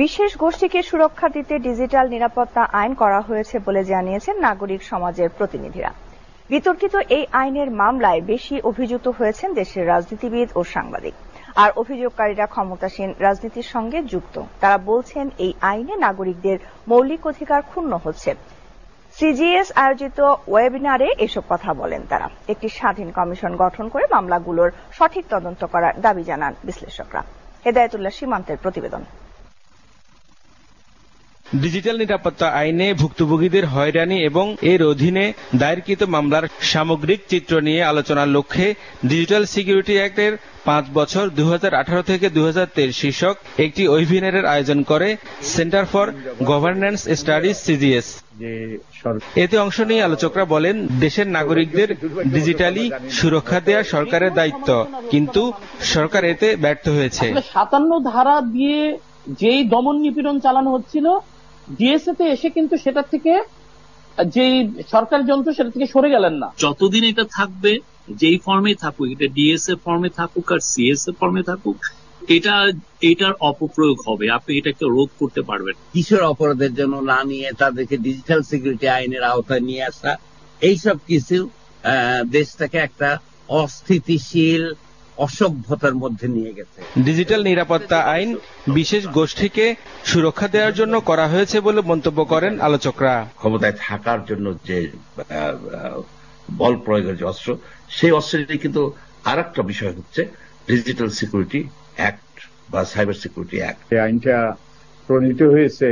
বিশেষ গোষ্ঠীকে সুরক্ষা দিতে ডিজিটাল নিরাপত্তা আইন করা হয়েছে বলে জানিয়েছেন নাগরিক সমাজের প্রতিনিধিরা। বিতর্কিত এই আইনের মামলায় বেশি অভিযুক্ত হয়েছেন দেশের রাজনীতিবিদ ও সাংবাদিক। আর অভিযোগকারীরা ক্ষমতাসীন রাজনীতির সঙ্গে যুক্ত। তারা বলছেন এই আইনে নাগরিকদের মৌলিক অধিকার ক্ষুণ্ণ হচ্ছে। সিজিএস আয়োজিত ওয়েবিনারে এসব কথা বলেন তারা। একটি স্বাধীন কমিশন গঠন করে মামলাগুলোর সঠিক তদন্ত করার দাবি জানান বিশ্লেষকরা। হেদায়েতুল্লাহ সীমান্তের প্রতিবেদন। ডিজিটাল নিরাপত্তা আইনে ভুক্তভোগীদের হয়রানি এবং এর অধীনে দায়েরকৃত মামলার সামগ্রিক চিত্র নিয়ে আলোচনার লক্ষ্যে ডিজিটাল সিকিউরিটি অ্যাক্টের 5 বছর 2018 থেকে 2023 শীর্ষক একটি ওয়েবিনারের আয়োজন করে centre for governance studies CGS. এতে অংশ নিয়ে আলোচকরা বলেন, দেশের নাগরিকদের ডিজিটালি সুরক্ষা দেওয়া সরকারের দায়িত্ব, কিন্তু সরকার এতে ব্যর্থ হয়েছে। 57 ধারা দিয়ে যেই দমন নিপীড়ন চালানো হচ্ছিল, ডিএসএ তে এসে কিন্তু সেটা থেকে যেই সরকারি যন্ত্র সেটা থেকে সরে গেলেন না। যতদিন এটা থাকবে, যেই ফর্মে থাকুক, এটা ডিএসএ ফর্মে থাকুক আর সিএসএ ফর্মে থাকুক, এটার অপপ্রয়োগ হবে। আপনি এটাকে রোধ করতে পারবেন। কিশোর অপরাধের জন্য না নিয়ে তাদেরকে ডিজিটাল সিকিউরিটি আইনের আওতায় নিয়ে আসা, এইসব কিছু দেশটাকে একটা অস্থিতিশীল অসভ্যতার মধ্যে নিয়ে গেছে। ডিজিটাল নিরাপত্তা আইন বিশেষ গোষ্ঠীকে সুরক্ষা দেওয়ার জন্য করা হয়েছে বলে মন্তব্য করেন আলোচকরা। ক্ষমতায় থাকার জন্য যে বল প্রয়োগের যে অস্ত্র, সেই অস্ত্রটি কিন্তু আর একটা বিষয় হচ্ছে ডিজিটাল সিকিউরিটি অ্যাক্ট বা সাইবার সিকিউরিটি অ্যাক্ট। এই আইনটা প্রণীত হয়েছে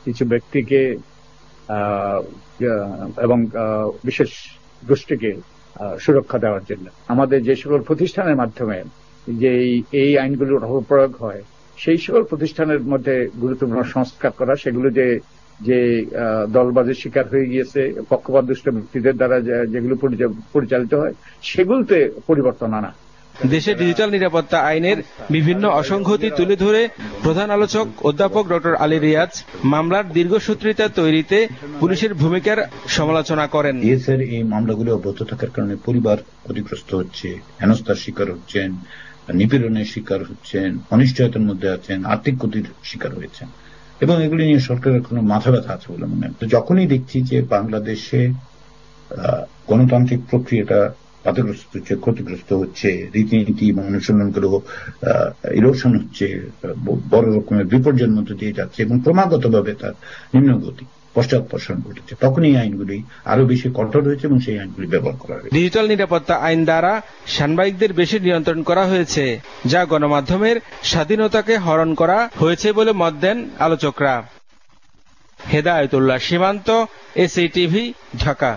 কিছু ব্যক্তিকে এবং বিশেষ গোষ্ঠীকে সুরক্ষা দেওয়ার জন্য। আমাদের যে সকল প্রতিষ্ঠানের মাধ্যমে যে এই আইনগুলোর অপপ্রয়োগ হয়, সেই সকল প্রতিষ্ঠানের মধ্যে গুরুত্বপূর্ণ সংস্কার করা, সেগুলো যে দলবাজের শিকার হয়ে গিয়েছে পক্ষপাতদুষ্ট ব্যক্তিদের দ্বারা যেগুলো পরিচালিত হয়, সেগুলোতে পরিবর্তন আনা। দেশে ডিজিটাল নিরাপত্তা আইনের বিভিন্ন অসংগতি তুলে ধরে প্রধান আলোচক অধ্যাপক ডক্টর আলী রিয়াজ মামলার দীর্ঘসূত্রিতা তৈরিতে পুলিশের ভূমিকার সমালোচনা করেন। ডিএসএর এই মামলাগুলো অব্যাহত থাকার কারণে পরিবার ক্ষতিগ্রস্ত হচ্ছে, হেনস্থার শিকার হচ্ছেন, নিপীড়নের শিকার হচ্ছেন, অনিশ্চয়তার মধ্যে আছেন, আর্থিক ক্ষতির শিকার হয়েছেন, এবং এগুলি নিয়ে সরকারের কোনো মাথা ব্যথা আছে বলে মনে হয়। তো যখনই দেখছি যে বাংলাদেশে গণতান্ত্রিক প্রক্রিয়াটা বাধাগ্রস্ত হচ্ছে, ক্ষতিগ্রস্ত হচ্ছে, রীতিনীতি এবং অনুশীলনগুলো ইরোশন হচ্ছে, বড় রকমের বিপর্যয়ের মধ্যে দিয়ে যাচ্ছে এবং ক্রমাগতভাবে তার নিম্নগতি পশ্চাৎপসরণ ঘটেছে, তখন এই আইনগুলি আরো বেশি কঠোর হয়েছে এবং সেই আইনগুলি ব্যবহার করা হয়েছে। ডিজিটাল নিরাপত্তা আইন দ্বারা সাংবাদিকদের বেশি নিয়ন্ত্রণ করা হয়েছে, যা গণমাধ্যমের স্বাধীনতাকে হরণ করা হয়েছে বলে মত দেন আলোচকরা। হেদায়েতুল্লাহ সীমান্ত, এসএটিভি, ঢাকা।